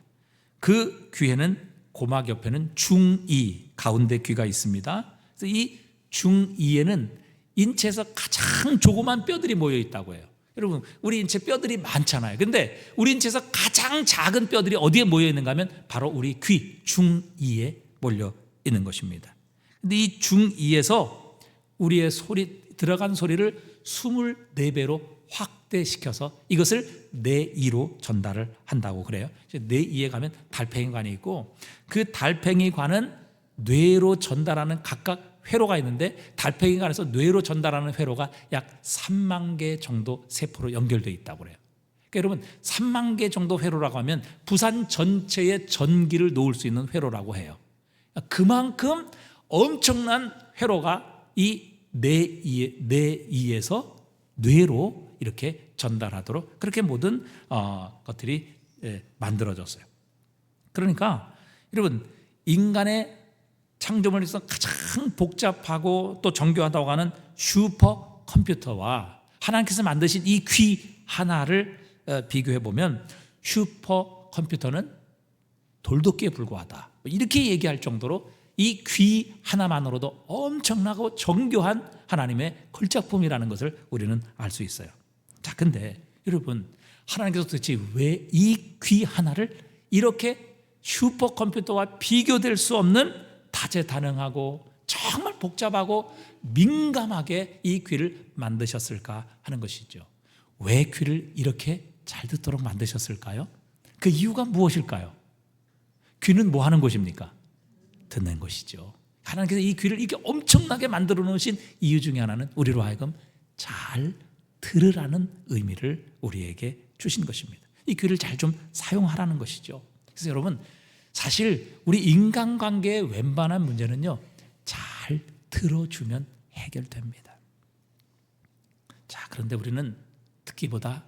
그 귀에는, 고막 옆에는 중이, 가운데 귀가 있습니다. 그래서 이 중이에는 인체에서 가장 조그만 뼈들이 모여 있다고 해요. 여러분, 우리 인체 뼈들이 많잖아요. 근데 우리 인체에서 가장 작은 뼈들이 어디에 모여 있는가 하면 바로 우리 귀 중이에 몰려 있는 것입니다. 근데 이 중이에서 우리의 소리, 들어간 소리를 24배로 확대시켜서 이것을 뇌이로 전달을 한다고 그래요. 뇌이에 가면 달팽이관이 있고 그 달팽이관은 뇌로 전달하는 각각 회로가 있는데 달팽이관에서 뇌로 전달하는 회로가 약 3만 개 정도 세포로 연결되어 있다고 그래요. 그러니까 여러분 3만 개 정도 회로라고 하면 부산 전체에 전기를 놓을 수 있는 회로라고 해요. 그만큼 엄청난 회로가 이 뇌이에서 뇌로 이렇게 전달하도록 그렇게 모든 것들이 만들어졌어요. 그러니까 여러분 인간의 창조물에서 가장 복잡하고 또 정교하다고 하는 슈퍼컴퓨터와 하나님께서 만드신 이 귀 하나를 비교해 보면 슈퍼컴퓨터는 돌도끼에 불과하다 이렇게 얘기할 정도로 이 귀 하나만으로도 엄청나고 정교한 하나님의 걸작품이라는 것을 우리는 알 수 있어요. 자, 근데 여러분 하나님께서 도대체 왜 이 귀 하나를 이렇게 슈퍼컴퓨터와 비교될 수 없는 다재다능하고 정말 복잡하고 민감하게 이 귀를 만드셨을까 하는 것이죠. 왜 귀를 이렇게 잘 듣도록 만드셨을까요? 그 이유가 무엇일까요? 귀는 뭐 하는 곳입니까? 듣는 것이죠. 하나님께서 이 귀를 이렇게 엄청나게 만들어 놓으신 이유 중에 하나는 우리로 하여금 잘 들으라는 의미를 우리에게 주신 것입니다. 이 귀를 잘 좀 사용하라는 것이죠. 그래서 여러분 사실 우리 인간관계의 웬만한 문제는요 잘 들어주면 해결됩니다. 자, 그런데 우리는 듣기보다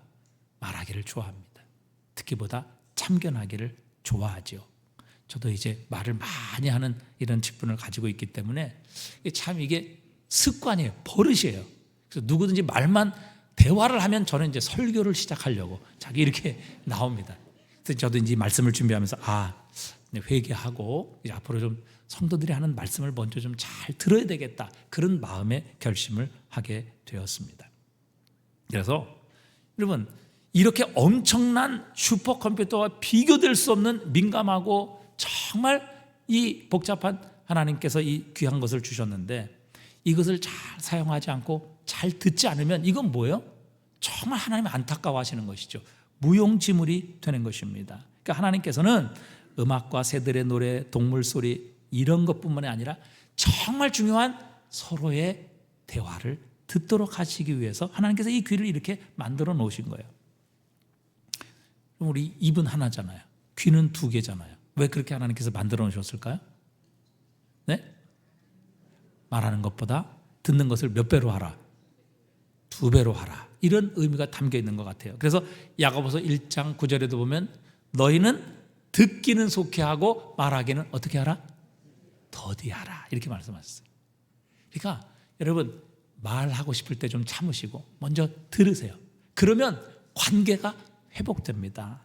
말하기를 좋아합니다. 듣기보다 참견하기를 좋아하죠. 저도 이제 말을 많이 하는 이런 직분을 가지고 있기 때문에 참 이게 습관이에요. 버릇이에요. 그래서 누구든지 말만 대화를 하면 저는 이제 설교를 시작하려고 자기 이렇게 나옵니다. 그래서 저도 이제 말씀을 준비하면서 회개하고 이제 앞으로 좀 성도들이 하는 말씀을 먼저 좀 잘 들어야 되겠다 그런 마음의 결심을 하게 되었습니다. 그래서 여러분 이렇게 엄청난 슈퍼컴퓨터와 비교될 수 없는 민감하고 정말 이 복잡한 하나님께서 이 귀한 것을 주셨는데 이것을 잘 사용하지 않고 잘 듣지 않으면 이건 뭐예요? 정말 하나님이 안타까워하시는 것이죠. 무용지물이 되는 것입니다. 그러니까 하나님께서는 음악과 새들의 노래, 동물 소리 이런 것뿐만이 아니라 정말 중요한 서로의 대화를 듣도록 하시기 위해서 하나님께서 이 귀를 이렇게 만들어 놓으신 거예요. 우리 입은 하나잖아요. 귀는 두 개잖아요. 왜 그렇게 하나님께서 만들어 놓으셨을까요? 네? 말하는 것보다 듣는 것을 몇 배로 하라? 2배로 하라. 이런 의미가 담겨 있는 것 같아요. 그래서 야고보서 1장 9절에도 보면 너희는 듣기는 속히 하고 말하기는 어떻게 하라? 더디하라. 이렇게 말씀하셨어요. 그러니까 여러분 말하고 싶을 때 좀 참으시고 먼저 들으세요. 그러면 관계가 회복됩니다.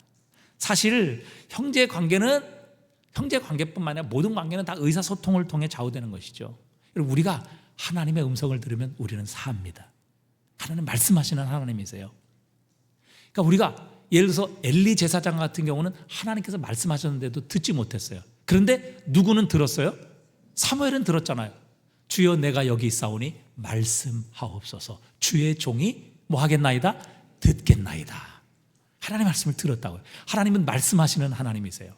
사실 형제 관계뿐만 아니라 모든 관계는 다 의사소통을 통해 좌우되는 것이죠. 여러분 우리가 하나님의 음성을 들으면 우리는 삽니다. 하나님 말씀하시는 하나님이세요. 그러니까 우리가 예를 들어서 엘리 제사장 같은 경우는 하나님께서 말씀하셨는데도 듣지 못했어요. 그런데 누구는 들었어요? 사무엘은 들었잖아요. 주여 내가 여기 있사오니 말씀하옵소서. 주의 종이 뭐 하겠나이다? 듣겠나이다. 하나님의 말씀을 들었다고요. 하나님은 말씀하시는 하나님이세요.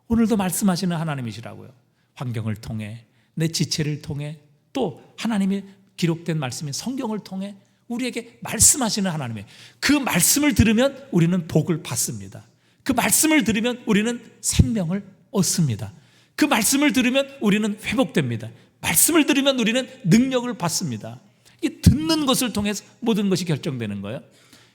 오늘도 말씀하시는 하나님이시라고요. 환경을 통해 내 지체를 통해 또 하나님의 기록된 말씀인 성경을 통해 우리에게 말씀하시는 하나님이에요. 그 말씀을 들으면 우리는 복을 받습니다. 그 말씀을 들으면 우리는 생명을 얻습니다. 그 말씀을 들으면 우리는 회복됩니다. 말씀을 들으면 우리는 능력을 받습니다. 이 듣는 것을 통해서 모든 것이 결정되는 거예요.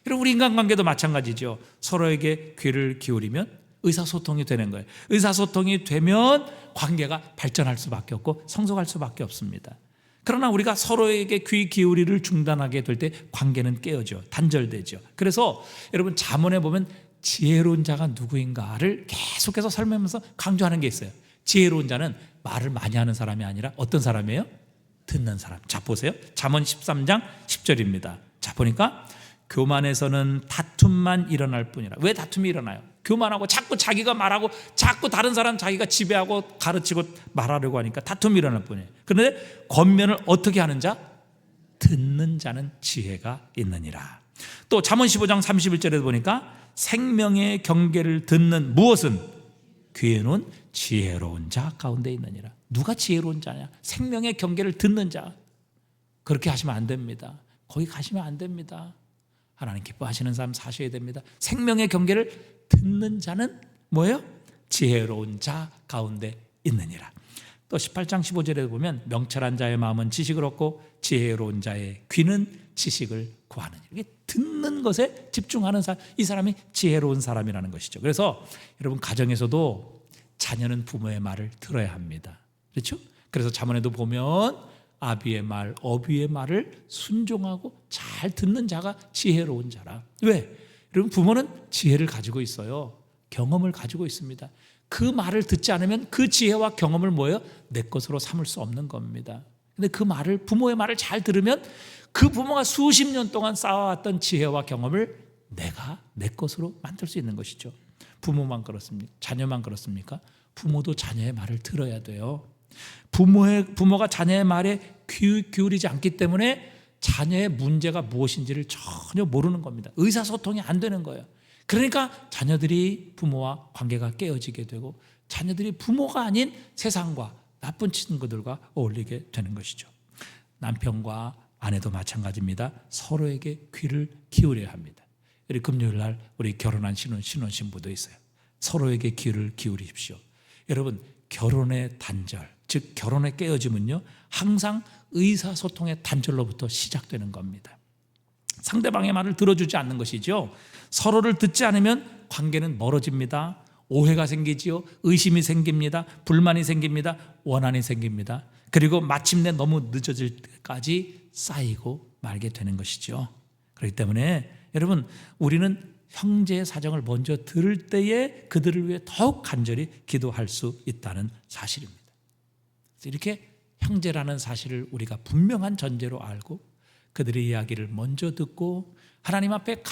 여러분 우리 인간관계도 마찬가지죠. 서로에게 귀를 기울이면 의사소통이 되는 거예요. 의사소통이 되면 관계가 발전할 수밖에 없고 성숙할 수밖에 없습니다. 그러나 우리가 서로에게 귀 기울이를 중단하게 될 때 관계는 깨어져 단절되죠. 그래서 여러분 잠언에 보면 지혜로운 자가 누구인가를 계속해서 설명하면서 강조하는 게 있어요. 지혜로운 자는 말을 많이 하는 사람이 아니라 어떤 사람이에요? 듣는 사람. 자 보세요. 잠언 13장 10절입니다. 자 보니까 교만에서는 다툼만 일어날 뿐이라. 왜 다툼이 일어나요? 교만하고 자꾸 자기가 말하고 자꾸 다른 사람 자기가 지배하고 가르치고 말하려고 하니까 다툼이 일어날 뿐이에요. 그런데 권면을 어떻게 하는 자? 듣는 자는 지혜가 있느니라. 또 잠언 15장 31절에 보니까 생명의 경계를 듣는 무엇은 귀에는 지혜로운 자 가운데 있느니라. 누가 지혜로운 자냐? 생명의 경계를 듣는 자. 그렇게 하시면 안 됩니다. 거기 가시면 안 됩니다. 하나님 기뻐하시는 삶 사셔야 됩니다. 생명의 경계를 듣는 자는 뭐예요? 지혜로운 자 가운데 있느니라. 또 18장 15절에 보면 명철한 자의 마음은 지식을 얻고 지혜로운 자의 귀는 지식을 구하느니라. 이게 듣는 것에 집중하는 사람, 이 사람이 지혜로운 사람이라는 것이죠. 그래서 여러분 가정에서도 자녀는 부모의 말을 들어야 합니다. 그렇죠? 그래서 잠언에도 보면 아비의 말, 어비의 말을 순종하고 잘 듣는 자가 지혜로운 자라. 왜? 여러분 부모는 지혜를 가지고 있어요. 경험을 가지고 있습니다. 그 말을 듣지 않으면 그 지혜와 경험을 뭐예요? 내 것으로 삼을 수 없는 겁니다. 근데 그 말을, 부모의 말을 잘 들으면 그 부모가 수십 년 동안 쌓아왔던 지혜와 경험을 내가 내 것으로 만들 수 있는 것이죠. 부모만 그렇습니까? 자녀만 그렇습니까? 부모도 자녀의 말을 들어야 돼요. 부모가 자녀의 말에 귀 기울이지 않기 때문에 자녀의 문제가 무엇인지를 전혀 모르는 겁니다. 의사소통이 안 되는 거예요. 그러니까 자녀들이 부모와 관계가 깨어지게 되고 자녀들이 부모가 아닌 세상과 나쁜 친구들과 어울리게 되는 것이죠. 남편과 아내도 마찬가지입니다. 서로에게 귀를 기울여야 합니다. 우리 금요일 날 우리 결혼한 신혼신부도 있어요. 서로에게 귀를 기울이십시오. 여러분 결혼의 단절, 즉 결혼의 깨어짐은요 항상 의사소통의 단절로부터 시작되는 겁니다. 상대방의 말을 들어주지 않는 것이죠. 서로를 듣지 않으면 관계는 멀어집니다. 오해가 생기지요. 의심이 생깁니다. 불만이 생깁니다. 원한이 생깁니다. 그리고 마침내 너무 늦어질 때까지 쌓이고 말게 되는 것이죠. 그렇기 때문에 여러분 우리는 형제의 사정을 먼저 들을 때에 그들을 위해 더욱 간절히 기도할 수 있다는 사실입니다. 그래서 이렇게 형제라는 사실을 우리가 분명한 전제로 알고 그들의 이야기를 먼저 듣고 하나님 앞에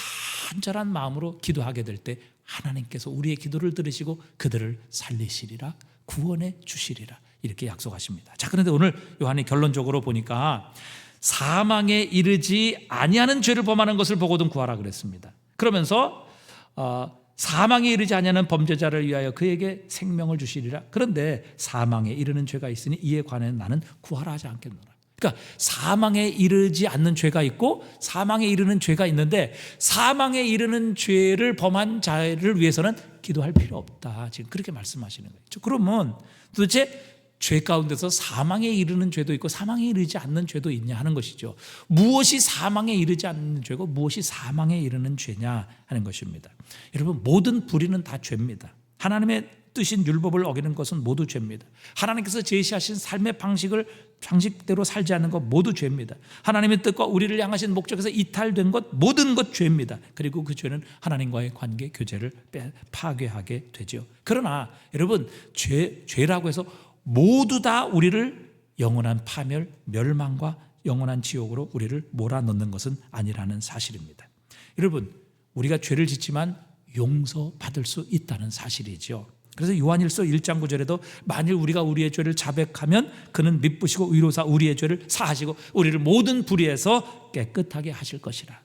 간절한 마음으로 기도하게 될 때 하나님께서 우리의 기도를 들으시고 그들을 살리시리라, 구원해 주시리라 이렇게 약속하십니다. 자, 그런데 오늘 요한이 결론적으로 보니까 사망에 이르지 아니하는 죄를 범하는 것을 보고든 구하라 그랬습니다. 그러면서 사망에 이르지 아니하는 범죄자를 위하여 그에게 생명을 주시리라. 그런데 사망에 이르는 죄가 있으니 이에 관해 나는 구하라 하지 않겠노라. 그러니까 사망에 이르지 않는 죄가 있고 사망에 이르는 죄가 있는데 사망에 이르는 죄를 범한 자를 위해서는 기도할 필요 없다. 지금 그렇게 말씀하시는 거예요. 그러면 도대체 죄 가운데서 사망에 이르는 죄도 있고 사망에 이르지 않는 죄도 있냐 하는 것이죠. 무엇이 사망에 이르지 않는 죄고 무엇이 사망에 이르는 죄냐 하는 것입니다. 여러분 모든 불의는 다 죄입니다. 하나님의 뜻인 율법을 어기는 것은 모두 죄입니다. 하나님께서 제시하신 삶의 방식대로 살지 않는 것 모두 죄입니다. 하나님의 뜻과 우리를 향하신 목적에서 이탈된 것 모든 것 죄입니다. 그리고 그 죄는 하나님과의 관계 교제를 파괴하게 되죠. 그러나 여러분 죄라고 해서 모두 다 우리를 영원한 파멸, 멸망과 영원한 지옥으로 우리를 몰아넣는 것은 아니라는 사실입니다. 여러분 우리가 죄를 짓지만 용서받을 수 있다는 사실이죠. 그래서 요한일서 1장 9절에도 만일 우리가 우리의 죄를 자백하면 그는 미쁘시고 의로사 우리의 죄를 사하시고 우리를 모든 불의에서 깨끗하게 하실 것이라.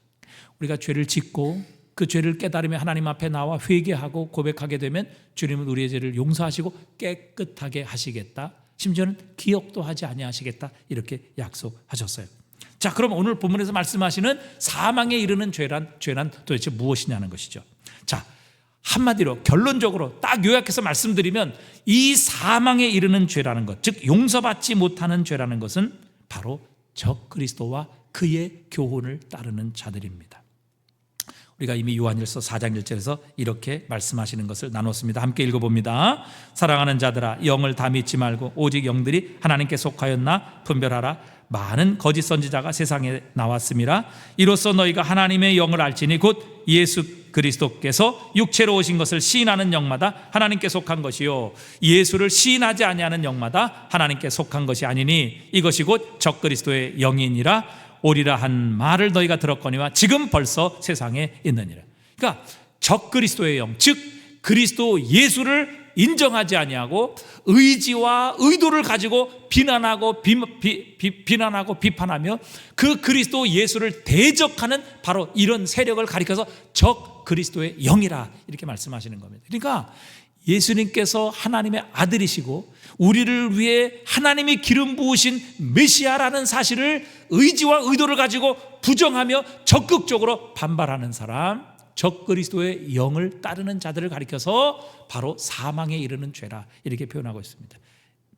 우리가 죄를 짓고 그 죄를 깨달으며 하나님 앞에 나와 회개하고 고백하게 되면 주님은 우리의 죄를 용서하시고 깨끗하게 하시겠다. 심지어는 기억도 하지 아니하시겠다. 이렇게 약속하셨어요. 자, 그럼 오늘 본문에서 말씀하시는 사망에 이르는 죄란 도대체 무엇이냐는 것이죠. 자, 한마디로 결론적으로 딱 요약해서 말씀드리면 이 사망에 이르는 죄라는 것, 즉 용서받지 못하는 죄라는 것은 바로 적 그리스도와 그의 교훈을 따르는 자들입니다. 우리가 이미 요한일서 4장 1절에서 이렇게 말씀하시는 것을 나눴습니다. 함께 읽어봅니다. 사랑하는 자들아 영을 다 믿지 말고 오직 영들이 하나님께 속하였나 분별하라. 많은 거짓 선지자가 세상에 나왔음이라. 이로써 너희가 하나님의 영을 알지니 곧 예수 그리스도께서 육체로 오신 것을 시인하는 영마다 하나님께 속한 것이요 예수를 시인하지 아니하는 영마다 하나님께 속한 것이 아니니 이것이 곧 적 그리스도의 영이니라. 오리라 한 말을 너희가 들었거니와 지금 벌써 세상에 있느니라. 그러니까 적 그리스도의 영, 즉 그리스도 예수를 인정하지 아니하고 의지와 의도를 가지고 비난하고 비판하며 그 그리스도 예수를 대적하는 바로 이런 세력을 가리켜서 적 그리스도의 영이라 이렇게 말씀하시는 겁니다. 그러니까 예수님께서 하나님의 아들이시고 우리를 위해 하나님이 기름 부으신 메시아라는 사실을 의지와 의도를 가지고 부정하며 적극적으로 반발하는 사람, 적 그리스도의 영을 따르는 자들을 가리켜서 바로 사망에 이르는 죄라 이렇게 표현하고 있습니다.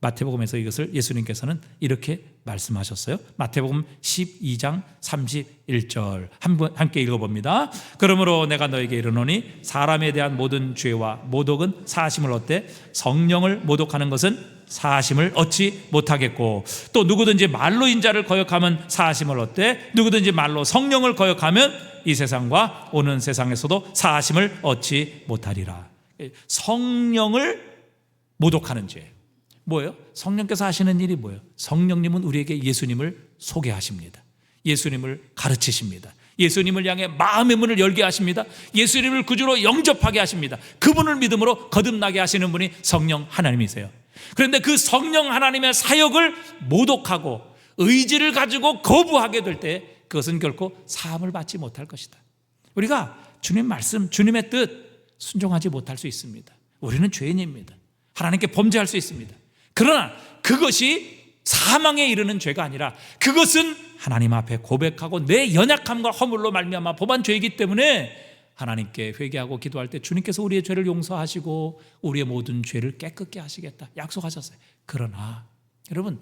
마태복음에서 이것을 예수님께서는 이렇게 말씀하셨어요. 마태복음 12장 31절 함께 읽어봅니다. 그러므로 내가 너에게 이르노니 사람에 대한 모든 죄와 모독은 사하심을 얻되 성령을 모독하는 것은 사하심을 얻지 못하겠고, 또 누구든지 말로 인자를 거역하면 사하심을 얻되 누구든지 말로 성령을 거역하면 이 세상과 오는 세상에서도 사하심을 얻지 못하리라. 성령을 모독하는 죄 뭐예요? 성령께서 하시는 일이 뭐예요? 성령님은 우리에게 예수님을 소개하십니다. 예수님을 가르치십니다. 예수님을 향해 마음의 문을 열게 하십니다. 예수님을 구주로 영접하게 하십니다. 그분을 믿음으로 거듭나게 하시는 분이 성령 하나님이세요. 그런데 그 성령 하나님의 사역을 모독하고 의지를 가지고 거부하게 될 때 그것은 결코 사함을 받지 못할 것이다. 우리가 주님 말씀, 주님의 뜻 순종하지 못할 수 있습니다. 우리는 죄인입니다. 하나님께 범죄할 수 있습니다. 그러나 그것이 사망에 이르는 죄가 아니라 그것은 하나님 앞에 고백하고 내 연약함과 허물로 말미암아 범한 죄이기 때문에 하나님께 회개하고 기도할 때 주님께서 우리의 죄를 용서하시고 우리의 모든 죄를 깨끗게 하시겠다 약속하셨어요. 그러나 여러분,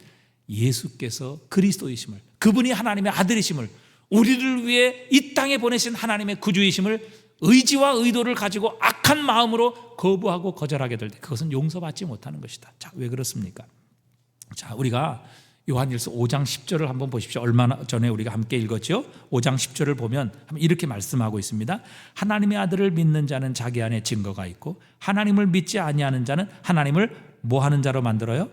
예수께서 그리스도이심을, 그분이 하나님의 아들이심을, 우리를 위해 이 땅에 보내신 하나님의 구주이심을 의지와 의도를 가지고 악한 마음으로 거부하고 거절하게 될 때 그것은 용서받지 못하는 것이다. 자, 왜 그렇습니까? 자, 우리가 요한일서 5장 10절을 한번 보십시오. 얼마 전에 우리가 함께 읽었죠? 5장 10절을 보면 이렇게 말씀하고 있습니다. 하나님의 아들을 믿는 자는 자기 안에 증거가 있고 하나님을 믿지 아니하는 자는 하나님을 뭐 하는 자로 만들어요?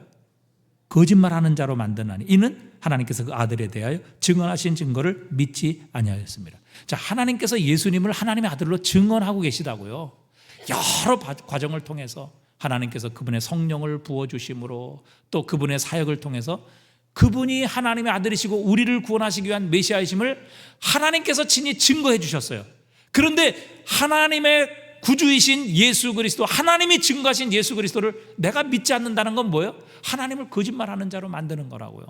거짓말하는 자로 만드나니 이는 하나님께서 그 아들에 대하여 증언하신 증거를 믿지 아니하였습니다. 자, 하나님께서 예수님을 하나님의 아들로 증언하고 계시다고요. 여러 과정을 통해서 하나님께서 그분의 성령을 부어주심으로 또 그분의 사역을 통해서 그분이 하나님의 아들이시고 우리를 구원하시기 위한 메시아이심을 하나님께서 친히 증거해 주셨어요. 그런데 하나님의 구주이신 예수 그리스도, 하나님이 증거하신 예수 그리스도를 내가 믿지 않는다는 건 뭐예요? 하나님을 거짓말하는 자로 만드는 거라고요.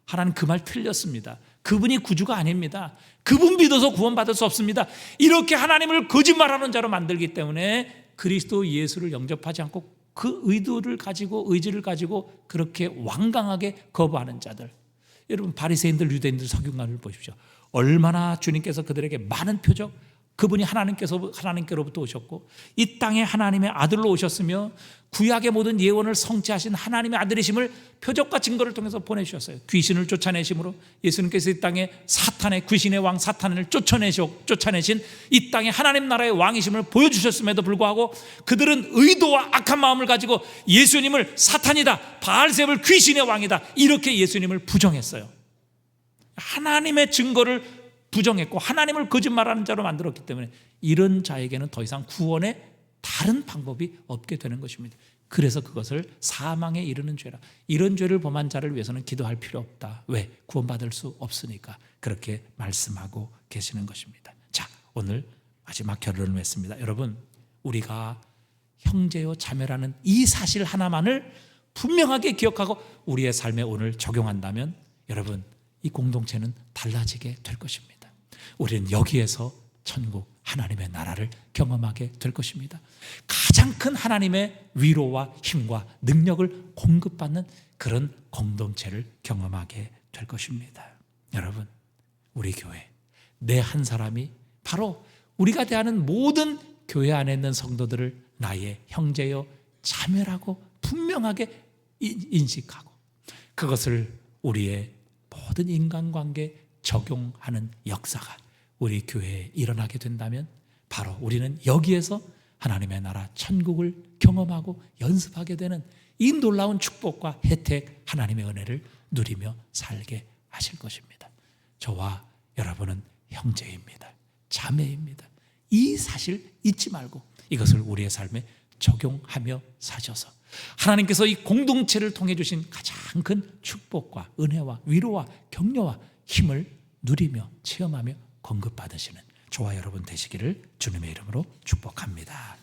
하나님 그 말 틀렸습니다. 그분이 구주가 아닙니다. 그분 믿어서 구원받을 수 없습니다. 이렇게 하나님을 거짓말하는 자로 만들기 때문에 그리스도 예수를 영접하지 않고 그 의도를 가지고 의지를 가지고 그렇게 완강하게 거부하는 자들, 여러분 바리새인들, 유대인들, 서기관을 보십시오. 얼마나 주님께서 그들에게 많은 표적, 그분이 하나님께로부터 오셨고 이 땅에 하나님의 아들로 오셨으며 구약의 모든 예언을 성취하신 하나님의 아들이심을 표적과 증거를 통해서 보내주셨어요. 귀신을 쫓아내심으로 예수님께서 이 땅에 사탄의, 귀신의 왕 사탄을 쫓아내신 이 땅에 하나님 나라의 왕이심을 보여주셨음에도 불구하고 그들은 의도와 악한 마음을 가지고 예수님을 사탄이다, 바알세불 귀신의 왕이다, 이렇게 예수님을 부정했어요. 하나님의 증거를 부정했고 하나님을 거짓말하는 자로 만들었기 때문에 이런 자에게는 더 이상 구원의 다른 방법이 없게 되는 것입니다. 그래서 그것을 사망에 이르는 죄라, 이런 죄를 범한 자를 위해서는 기도할 필요 없다. 왜? 구원받을 수 없으니까 그렇게 말씀하고 계시는 것입니다. 자, 오늘 마지막 결론을 맺습니다. 여러분, 우리가 형제요 자매라는 이 사실 하나만을 분명하게 기억하고 우리의 삶에 오늘 적용한다면 여러분, 이 공동체는 달라지게 될 것입니다. 우리는 여기에서 천국, 하나님의 나라를 경험하게 될 것입니다. 가장 큰 하나님의 위로와 힘과 능력을 공급받는 그런 공동체를 경험하게 될 것입니다. 여러분, 우리 교회 내 한 사람이 바로 우리가 대하는 모든 교회 안에 있는 성도들을 나의 형제요 자매라고 분명하게 인식하고 그것을 우리의 모든 인간관계에 적용하는 역사가 우리 교회에 일어나게 된다면 바로 우리는 여기에서 하나님의 나라 천국을 경험하고 연습하게 되는 이 놀라운 축복과 혜택, 하나님의 은혜를 누리며 살게 하실 것입니다. 저와 여러분은 형제입니다. 자매입니다. 이 사실 잊지 말고 이것을 우리의 삶에 적용하며 사셔서 하나님께서 이 공동체를 통해 주신 가장 큰 축복과 은혜와 위로와 격려와 힘을 누리며 체험하며 공급받으시는 저와 여러분 되시기를 주님의 이름으로 축복합니다.